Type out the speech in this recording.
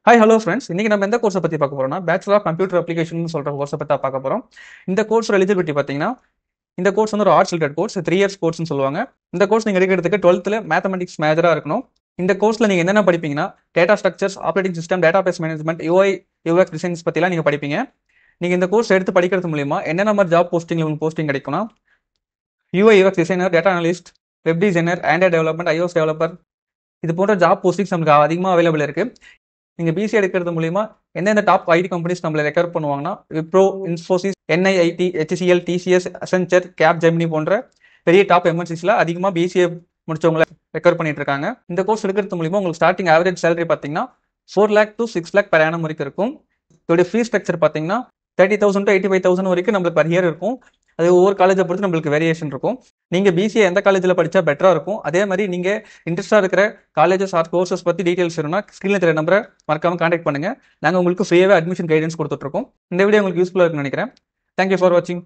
Hi hello friends, இன்னைக்கு நம்ம எந்த கோர்ஸை பற்றி பார்க்க போறோம்னா பேச்சுலர் ஆஃப் கம்ப்யூட்டர் அப்ளிகேஷன் சொல்கிற கோர்ஸை பற்றி பார்க்க போகிறோம். இந்த கோர்ஸோட எலிஜிபிலிட்டி பார்த்தீங்கன்னா, இந்த கோர்ஸ் வந்து ஒரு ஆர்ட்ஸ் ரிலேட்டட் கோர்ஸ், 3 இயர்ஸ் கோர்ஸ்னு சொல்லுவாங்க. இந்த கோர்ஸ் நீங்கள் எடுக்கிறதுக்கு 12th மேத்தமெட்டிக்ஸ் மேஜராக இருக்கணும். இந்த கோர்ஸில் நீங்கள் என்னென்ன படிப்பீங்கன்னா, data structures, operating system, database management, UI UX designs பற்றிலாம் நீங்கள் படிப்பீங்க. நீங்கள் இந்த கோர்ஸ் எடுத்து படிக்கிறது மூலியமா என்னென்ன மாதிரி ஜாப் போஸ்டிங் உங்களுக்கு போஸ்டிங் கிடைக்கும்னா, UI UX designer, data analyst, web designer, Android development, iOS developer, இது போன்ற ஜாப் போஸ்டிங்ஸ் நமக்கு அதிகமாக அவைலபிள் இருக்கு. நீங்கள் பிசி எடுக்கிறது மூலியமா எந்தெந்த டாப் ஐடி கம்பெனிஸ் நம்மளை ரெக்கர் பண்ணுவாங்கன்னா, Wipro, Infosys, NIIT, HCL, TCS, Accenture, Capgemini போன்ற பெரிய டாப் எம்என்சிஸ்ல அதிகமாக பிசிஏ முடிச்சவங்களை ரெக்கர் பண்ணிட்டு இருக்காங்க. இந்த கோர்ஸ் எடுக்கிறது மூலியமா உங்களுக்கு ஸ்டார்டிங் ஆவரேஜ் சேலரி பார்த்தீங்கன்னா 4 lakh to 6 lakh per annum வரைக்கும் இருக்கும். இதோட ஃபீஸ் ஸ்ட்ரக்சர் பார்த்தீங்கன்னா 30,000 to 85,000 வரைக்கும் நம்மளுக்கு per year இருக்கும். அது ஒவ்வொரு காலேஜை பொறுத்து நம்மளுக்கு வேரியேஷன் இருக்கும். நீங்கள் பிசிஏ எந்த காலேஜில் படித்தா பெட்டராக இருக்கும், அதே மாதிரி நீங்கள் இன்ட்ரெஸ்டாக இருக்கிற காலேஜஸ் ஆர் கோர்சஸ் பற்றி டீட்டெயில்ஸ் வேணும்னா ஸ்க்ரீனில் தெரிய நம்பரை மறக்காமல் கான்டாக்ட் பண்ணுங்கள். நாங்கள் உங்களுக்கு ஃப்ரீயாகவே அட்மிஷன் கைடன்ஸ் கொடுத்துட்ருக்கோம். இந்த வீடியோ உங்களுக்கு யூஸ்ஃபுல்லாக இருக்குன்னு நினைக்கிறேன். தேங்க்யூ ஃபார் வாட்சிங்.